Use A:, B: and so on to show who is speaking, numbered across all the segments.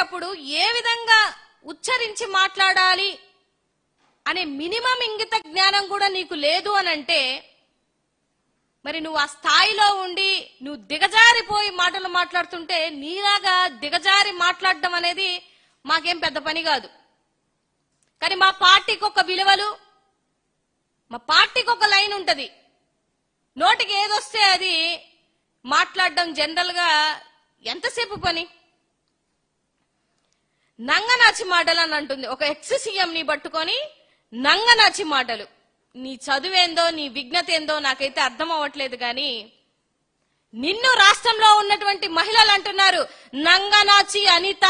A: మాట్లాడేటప్పుడు ఏ విధంగా ఉచ్చరించి మాట్లాడాలి అనే మినిమం ఇంగిత జ్ఞానం కూడా నీకు లేదు అనంటే మరి నువ్వు ఆ స్థాయిలో ఉండి నువ్వు దిగజారిపోయి మాటలు మాట్లాడుతుంటే నీలాగా దిగజారి మాట్లాడడం అనేది మాకేం పెద్ద పని కాదు. కానీ మా పార్టీకి ఒక విలువలు, మా పార్టీకి ఒక లైన్ ఉంటది. నోటికి ఏదొస్తే అది మాట్లాడడం జనరల్ గా ఎంతసేపు పని. నంగనాచి మాటలు అని అంటుంది ఒక ఎక్స్ సీఎం ని పట్టుకొని. నంగనాచి మాటలు. నీ చదువేందో నీ విజ్ఞత ఏందో నాకైతే అర్థం అవ్వట్లేదు. కానీ నిన్ను రాష్ట్రంలో ఉన్నటువంటి మహిళలు అంటున్నారు, నంగనాచి అనిత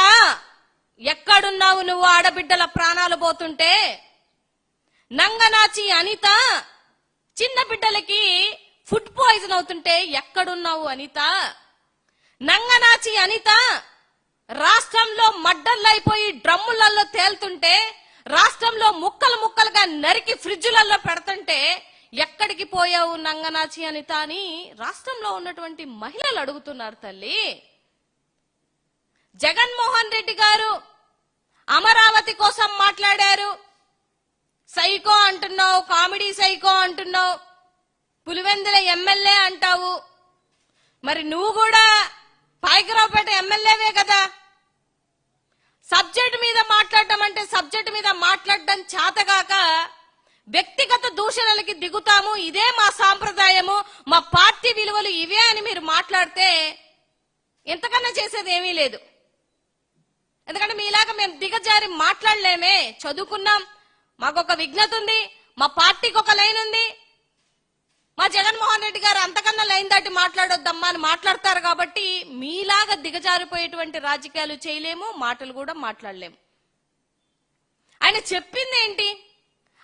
A: ఎక్కడున్నావు నువ్వు ఆడబిడ్డల ప్రాణాలు పోతుంటే? నంగనాచి అనిత చిన్న బిడ్డలకి ఫుడ్ పాయిజన్ అవుతుంటే ఎక్కడున్నావు అనిత? నంగనాచి అనిత రాష్ట్రంలో మడ్డర్లు అయిపోయి డ్రమ్ములలో తేలుతుంటే, రాష్ట్రంలో ముక్కలు ముక్కలుగా నరికి ఫ్రిడ్జులలో పెడుతుంటే ఎక్కడికి పోయావు నంగనాచి అనిత అని రాష్ట్రంలో ఉన్నటువంటి మహిళలు అడుగుతున్నారు తల్లి. జగన్మోహన్ రెడ్డి గారు అమరావతి కోసం మాట్లాడారు. సైకో అంటున్నావు, కామెడీ సైకో అంటున్నావు, పులివెందుల ఎమ్మెల్యే అంటావు. మరి నువ్వు కూడా పాయకరావుపేట ఎమ్మెల్యేవే కదా. సబ్జెక్ట్ మీద మాట్లాడటం అంటే సబ్జెక్ట్ మీద మాట్లాడడం చేతగాక వ్యక్తిగత దూషణలకి దిగుతాము, ఇదే మా సాంప్రదాయము, మా పార్టీ విలువలు ఇవే అని మీరు మాట్లాడితే ఎంతకన్నా చేసేది ఏమీ లేదు. ఎందుకంటే మీలాగా మేము దిగజారి మాట్లాడలేమే. చదువుకున్నాం, మాకొక విజ్ఞత ఉంది, మా పార్టీకి ఒక లైన్ ఉంది. మా జగన్మోహన్ రెడ్డి గారు అంతకన్నా లైన్ దాటి మాట్లాడొద్దమ్మా అని మాట్లాడతారు. కాబట్టి మీలాగా దిగజారిపోయేటువంటి రాజకీయాలు చేయలేము, మాటలు కూడా మాట్లాడలేము. ఆయన చెప్పింది ఏంటి?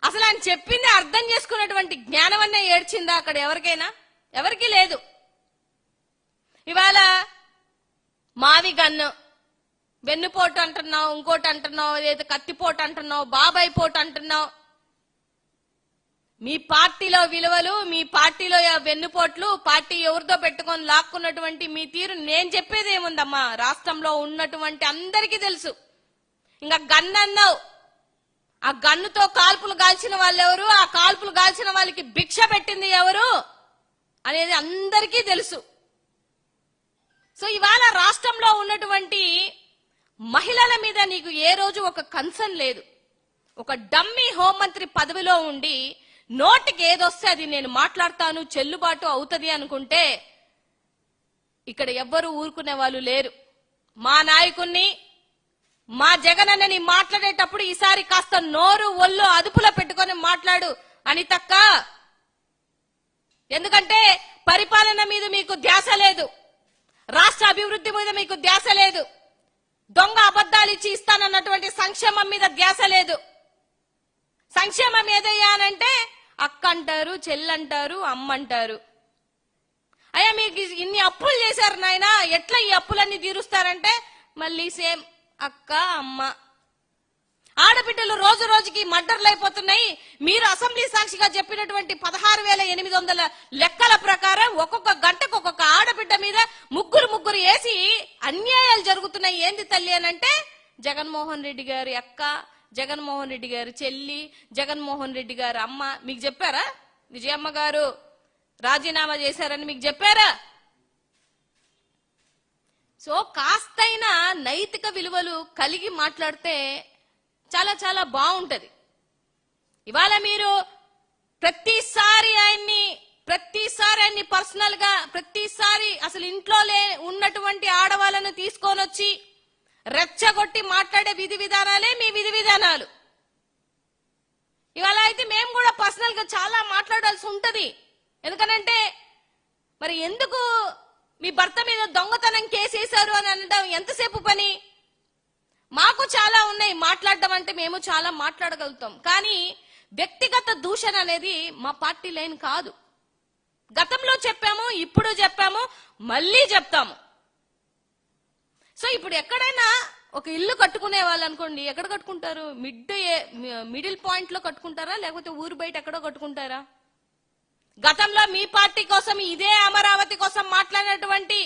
A: అసలు ఆయన చెప్పింది అర్థం చేసుకున్నటువంటి జ్ఞానం అనే ఏడ్చిందా అక్కడ ఎవరికైనా? ఎవరికి లేదు. ఇవాళ మావి గన్ను, వెన్నుపోటు అంటున్నావు, ఇంకోటి అంటున్నావు, ఏదో కత్తిపోటు అంటున్నావు, బాబాయ్ పోటు అంటున్నావు. మీ పార్టీలో విలువలు, మీ పార్టీలో వెన్నుపోట్లు, పార్టీ ఎవరితో పెట్టుకొని లాక్కున్నటువంటి మీ తీరు నేను చెప్పేది ఏముందమ్మా? రాష్ట్రంలో ఉన్నటువంటి అందరికీ తెలుసు. ఇంకా గన్ను అన్నావు, ఆ గన్నుతో కాల్పులు గాల్చిన వాళ్ళు ఎవరు, ఆ కాల్పులు గాల్చిన వాళ్ళకి భిక్ష పెట్టింది ఎవరు అనేది అందరికీ తెలుసు. సో ఇవాళ రాష్ట్రంలో ఉన్నటువంటి మహిళల మీద నీకు ఏ రోజు ఒక కన్సర్న్ లేదు. ఒక డమ్మీ హోంమంత్రి పదవిలో ఉండి నోటికి ఏదొస్తే అది నేను మాట్లాడతాను, చెల్లుబాటు అవుతుంది అనుకుంటే ఇక్కడ ఎవ్వరూ ఊరుకునే వాళ్ళు లేరు. మా నాయకుణ్ణి, మా జగనన్నని మాట్లాడేటప్పుడు ఈసారి కాస్త నోరు ఒళ్ళు అదుపులో పెట్టుకొని మాట్లాడు అనితక్క. ఎందుకంటే పరిపాలన మీద మీకు ధ్యాస లేదు, రాష్ట్ర అభివృద్ధి మీద మీకు ధ్యాస లేదు, దొంగ అబద్ధాలు ఇచ్చి ఇస్తానన్నటువంటి సంక్షేమం మీద ధ్యాస లేదు. సంక్షేమం ఏదయ్యానంటే అక్క అంటారు, చెల్లంటారు, అమ్మంటారు. అయ్యా మీకు ఇన్ని అప్పులు చేశారు నాయన, ఎట్లా ఈ అప్పులన్నీ తీరుస్తారంటే మళ్ళీ సేమ్ అక్క అమ్మ. ఆడబిడ్డలు రోజు రోజుకి మర్డర్లు అయిపోతున్నాయి. మీరు అసెంబ్లీ సాక్షిగా చెప్పినటువంటి 16,800 లెక్కల ప్రకారం ఒక్కొక్క గంటకు ఒక్కొక్క ఆడబిడ్డ మీద ముగ్గురు వేసి అన్యాయాలు జరుగుతున్నాయి. ఏంది తల్లి అనంటే జగన్మోహన్ రెడ్డి గారి అక్క, జగన్మోహన్ రెడ్డి గారి చెల్లి, జగన్మోహన్ రెడ్డి గారి అమ్మ. మీకు చెప్పారా విజయమ్మ గారు రాజీనామా చేశారని మీకు చెప్పారా? సో కాస్తైనా నైతిక విలువలు కలిగి మాట్లాడితే చాలా చాలా బాగుంటది. ఇవాళ మీరు ప్రతిసారి ఆయన్ని పర్సనల్ గా ప్రతిసారి అసలు ఇంట్లో ఉన్నటువంటి ఆడవాళ్ళను తీసుకొని వచ్చి రెచ్చగొట్టి మాట్లాడే విధి విధానాలే మీ విధి విధానాలు. ఇవాళ అయితే మేము కూడా పర్సనల్ గా చాలా మాట్లాడాల్సి ఉంటది. ఎందుకనంటే మరి ఎందుకు మీ భర్త మీద దొంగతనం కేసేశారు అని అనడం ఎంతసేపు పని? మాకు చాలా ఉన్నాయి మాట్లాడడం అంటే, మేము చాలా మాట్లాడగలుగుతాం. కానీ వ్యక్తిగత దూషణ అనేది మా పార్టీ లైన్ కాదు. గతంలో చెప్పాము, ఇప్పుడు చెప్పాము, మళ్ళీ చెప్తాము. సో ఇప్పుడు ఎక్కడైనా ఒక ఇల్లు కట్టుకునే వాళ్ళు అనుకోండి, ఎక్కడ కట్టుకుంటారు? మిడిల్ పాయింట్ లో కట్టుకుంటారా, లేకపోతే ఊరు బయట ఎక్కడో కట్టుకుంటారా? గతంలో మీ పార్టీ కోసం, ఇదే అమరావతి కోసం మాట్లాడినటువంటి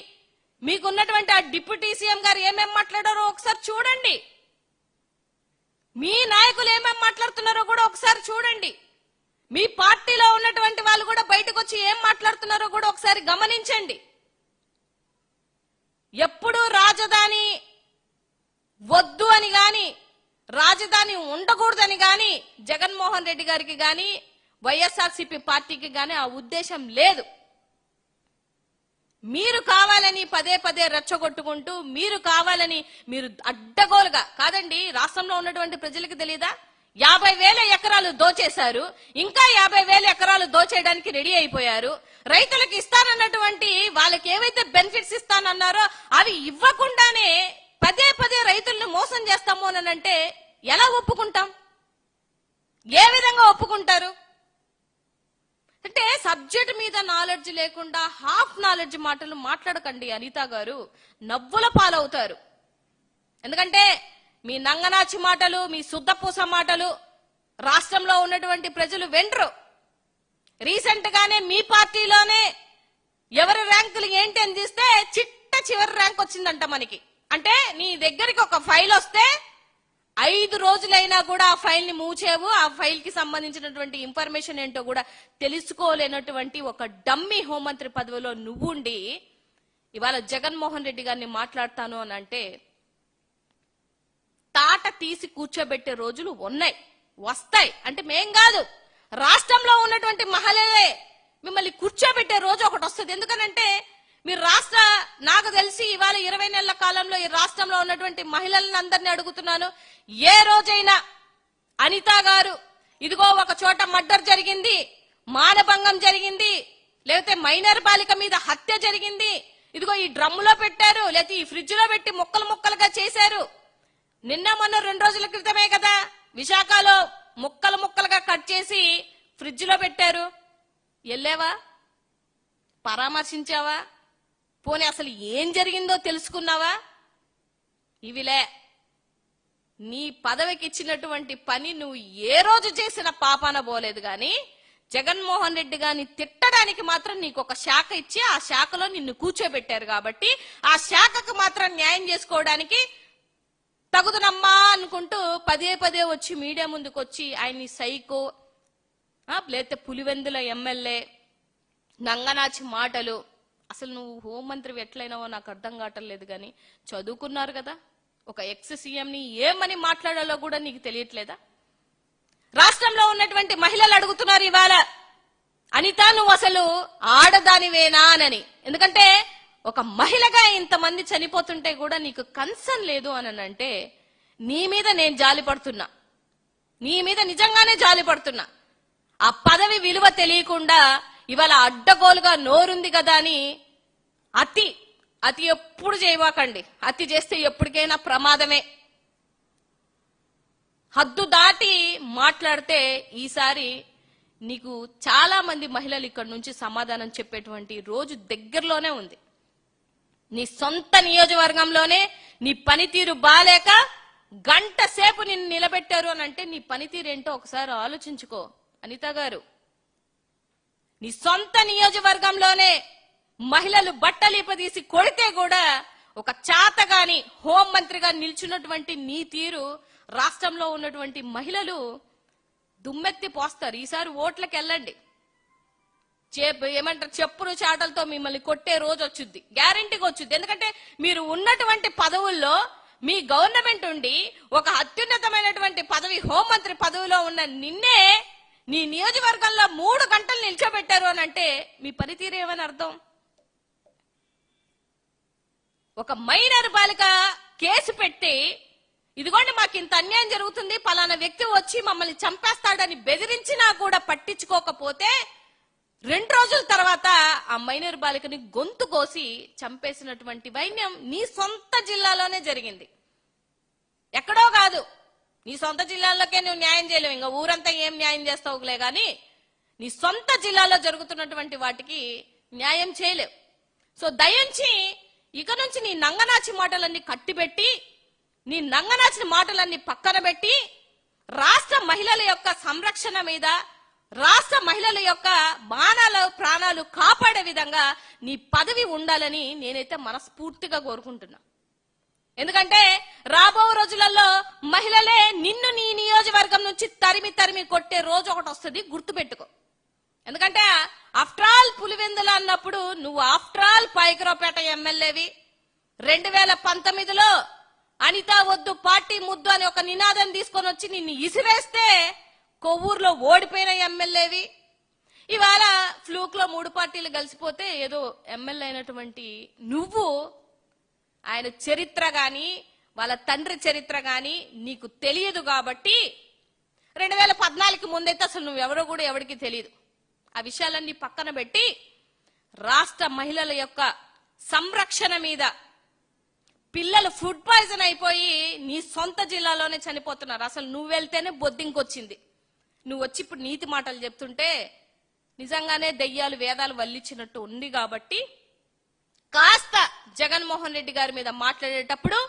A: మీకున్నటువంటి ఆ డిప్యూటీ సీఎం గారు ఏమేం మాట్లాడారో ఒకసారి చూడండి. మీ నాయకులు ఏమేం మాట్లాడుతున్నారో కూడా ఒకసారి చూడండి. మీ పార్టీలో ఉన్నటువంటి వాళ్ళు కూడా బయటకు వచ్చి ఏం మాట్లాడుతున్నారో కూడా ఒకసారి గమనించండి. ఎప్పుడు రాజధాని వద్దు అని గాని, రాజధాని ఉండకూడదని గాని జగన్మోహన్ రెడ్డి గారికి గాని వైఎస్ఆర్సీపీ పార్టీకి గాని ఆ ఉద్దేశం లేదు. మీరు కావాలని పదే పదే రెచ్చగొట్టుకుంటూ, మీరు కావాలని మీరు అడ్డగోలుగా కాదండి. రాష్ట్రంలో ఉన్నటువంటి ప్రజలకు తెలియదా? 50,000 ఎకరాలు దోచేశారు, ఇంకా 50,000 ఎకరాలు దోచేయడానికి రెడీ అయిపోయారు. రైతులకు ఇస్తానన్నటువంటి వాళ్ళకి ఏవైతే బెనిఫిట్స్ ఇస్తానన్నారో అవి ఇవ్వకుండానే పదే పదే రైతులను మోసం చేస్తాము అని అంటే ఎలా ఒప్పుకుంటాం? ఏ విధంగా ఒప్పుకుంటారు? అంటే సబ్జెక్ట్ మీద నాలెడ్జ్ లేకుండా హాఫ్ నాలెడ్జ్ మాటలు మాట్లాడకండి అనిత గారు, నవ్వుల పాలవుతారు. ఎందుకంటే మీ నంగనాచి మాటలు, మీ శుద్ధపూస మాటలు రాష్ట్రంలో ఉన్నటువంటి ప్రజలు వెంట్రు. రీసెంట్ గానే మీ పార్టీలోనే ఎవరి ర్యాంకులు ఏంటి అని తీస్తే చిట్ట చివరి ర్యాంక్ వచ్చిందంట మనకి. అంటే నీ దగ్గరికి ఒక ఫైల్ వస్తే 5 రోజులైనా కూడా ఆ ఫైల్ ని మూవ్ చేయవు, ఆ ఫైల్ కి సంబంధించినటువంటి ఇన్ఫర్మేషన్ ఏంటో కూడా తెలుసుకోలేనటువంటి ఒక డమ్మీ హోంమంత్రి పదవిలో నువ్వుండి ఇవాళ జగన్మోహన్ రెడ్డి గారిని మాట్లాడతాను అని అంటే తాట తీసి కూర్చోబెట్టే రోజులు ఉన్నాయి, వస్తాయి. అంటే మేం కాదు, రాష్ట్రంలో ఉన్నటువంటి మహిళలే మిమ్మల్ని కూర్చోబెట్టే రోజు ఒకటి వస్తుంది. ఎందుకనంటే మీరు నాకు తెలిసి ఇవాళ 20 నెలల కాలంలో ఈ రాష్ట్రంలో ఉన్నటువంటి మహిళలను అందరినీ అడుగుతున్నాను, ఏ రోజైనా అనిత గారు ఇదిగో ఒక చోట మర్డర్ జరిగింది, మానభంగం జరిగింది, లేకపోతే మైనర్ బాలిక మీద హత్య జరిగింది, ఇదిగో ఈ డ్రమ్ములో పెట్టారు, లేకపోతే ఈ ఫ్రిడ్జ్ లో పెట్టి ముక్కలు ముక్కలుగా చేశారు, నిన్న మొన్న 2 రోజుల క్రితమే కదా విశాఖలో ముక్కలు ముక్కలుగా కట్ చేసి ఫ్రిడ్జ్ లో పెట్టారు, వెళ్ళావా? పరామర్శించావా? పోనీ అసలు ఏం జరిగిందో తెలుసుకున్నావా? ఇవిలే నీ పదవికి ఇచ్చినటువంటి పని నువ్వు ఏ రోజు చేసిన పాపాన పోలేదు. గాని జగన్మోహన్ రెడ్డి గారిని తిట్టడానికి మాత్రం నీకు ఒక శాఖ ఇచ్చి ఆ శాఖలో నిన్ను కూర్చోబెట్టారు కాబట్టి ఆ శాఖకు మాత్రం న్యాయం చేసుకోవడానికి తగుదనమ్మా అనుకుంటూ పదే పదే వచ్చి మీడియా ముందుకు వచ్చి ఆయన్ని సైకో, లేకపోతే పులివెందుల ఎమ్మెల్యే, నంగనాచి మాటలు. అసలు నువ్వు హోంమంత్రి ఎట్లయినావో నాకు అర్థం కావట్లేదు. కానీ చదువుకున్నారు కదా, ఒక ఎక్స్ సీఎం ని ఏమని మాట్లాడాలో కూడా నీకు తెలియట్లేదా? రాష్ట్రంలో ఉన్నటువంటి మహిళలు అడుగుతున్నారు ఇవాళ, అనిత నువ్వు అసలు ఆడదానివేనా అని. ఎందుకంటే ఒక మహిళగా ఇంతమంది చనిపోతుంటే కూడా నీకు కన్సర్న్ లేదు అని అంటే నీ మీద నేను జాలి పడుతున్నా, నీ మీద నిజంగానే జాలి పడుతున్నా. ఆ పదవి విలువ తెలియకుండా ఇవాళ అడ్డగోలుగా నోరుంది కదా అని అతి ఎప్పుడు చేయవాకండి. అతి చేస్తే ఎప్పటికైనా ప్రమాదమే. హద్దు దాటి మాట్లాడితే ఈసారి నీకు చాలా మంది మహిళలు ఇక్కడ నుంచి సమాధానం చెప్పేటువంటి రోజు దగ్గరలోనే ఉంది. నీ సొంత నియోజకవర్గంలోనే నీ పనితీరు బాలేక గంట సేపు నిన్ను నిలబెట్టారు అని అంటే నీ పనితీరు ఏంటో ఒకసారి ఆలోచించుకో అనిత గారు. నీ సొంత నియోజకవర్గంలోనే మహిళలు బట్టలిపదీసి కొడితే కూడా ఒక చేతగాని హోంమంత్రిగా నిల్చున్నటువంటి నీ తీరు రాష్ట్రంలో ఉన్నటువంటి మహిళలు దుమ్మెత్తి పోస్తారు. ఈసారి ఓట్లకు వెళ్ళండి, ఏమంటారు చెప్పులు చాటలతో మిమ్మల్ని కొట్టే రోజు వచ్చుద్ది, గ్యారెంటీగా వచ్చుద్ది. ఎందుకంటే మీరు ఉన్నటువంటి పదవుల్లో మీ గవర్నమెంట్ ఉండి ఒక అత్యున్నతమైనటువంటి పదవి హోంమంత్రి పదవిలో ఉన్న నిన్నే నీ నియోజకవర్గంలో 3 గంటలు నిల్చోబెట్టారు అని అంటే మీ పనితీరు ఏమని అర్థం? ఒక మైనర్ బాలిక కేసు పెట్టి ఇదిగోండి మాకు ఇంత అన్యాయం జరుగుతుంది, పలానా వ్యక్తి వచ్చి మమ్మల్ని చంపేస్తాడని బెదిరించినా కూడా పట్టించుకోకపోతే 2 రోజుల తర్వాత ఆ మైనర్ బాలికని గొంతు కోసి చంపేసినటువంటి వైన్యం నీ సొంత జిల్లాలోనే జరిగింది, ఎక్కడో కాదు. నీ సొంత జిల్లాలోకే నువ్వు న్యాయం చేయలేవు, ఇంకా ఊరంతా ఏం న్యాయం చేస్తావులే గాని నీ సొంత జిల్లాలో జరుగుతున్నటువంటి వాటికి న్యాయం చేయలేవు. సో దయించి ఇక నుంచి నీ నంగనాచి మాటలన్నీ కట్టిపెట్టి, నీ నంగనాచిన మాటలన్నీ పక్కన పెట్టి రాష్ట్ర మహిళల యొక్క సంరక్షణ మీద, రాష్ట్ర మహిళల యొక్క ప్రాణాలు కాపాడే విధంగా నీ పదవి ఉండాలని నేనైతే మనస్ఫూర్తిగా కోరుకుంటున్నా. ఎందుకంటే రాబో రోజులలో మహిళలే నిన్ను నీ నియోజకవర్గం నుంచి తరిమి కొట్టే రోజు ఒకటి వస్తుంది, గుర్తుపెట్టుకో. ఎందుకంటే ఆఫ్టర్ ఆల్ పులివెందుల అన్నప్పుడు నువ్వు ఆఫ్టర్ ఆల్ పైకరావుపేట ఎమ్మెల్యేవి. 2019లో అనిత వద్దు పార్టీ ముద్దు అని ఒక నినాదం తీసుకొని వచ్చి నిన్ను ఇసిరేస్తే కొవ్వూరులో ఓడిపోయిన ఎమ్మెల్యేవి. ఇవాళ ఫ్లూక్ లో 3 పార్టీలు కలిసిపోతే ఏదో ఎమ్మెల్యే అయినటువంటి నువ్వు ఆయన చరిత్ర గాని వాళ్ళ తండ్రి చరిత్ర గాని నీకు తెలియదు కాబట్టి 2014కి ముందైతే అసలు నువ్వెవరో కూడా ఎవరికి తెలియదు. ఆ విషయాలన్నీ పక్కన పెట్టి రాష్ట్ర మహిళల యొక్క సంరక్షణ మీద పిల్లలు ఫుడ్ పాయిజన్ అయిపోయి నీ సొంత జిల్లాలోనే చనిపోతున్నారు. అసలు నువ్వు వెళ్తేనే బొద్దింకొచ్చింది. నువ్వు వచ్చి ఇప్పుడు నీతి మాటలు చెప్తుంటే నిజంగానే దెయ్యాలు వేదాలు వల్లించినట్టు ఉంది. కాబట్టి కాస్త జగన్మోహన్ రెడ్డి గారి మీద మాట్లాడేటప్పుడు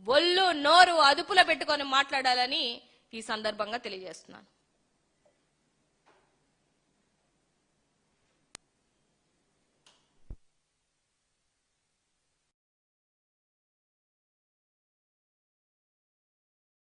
A: ఒళ్ళు నోరు అదుపులో పెట్టుకొని మాట్లాడాలని ఈ సందర్భంగా తెలియజేస్తున్నాను.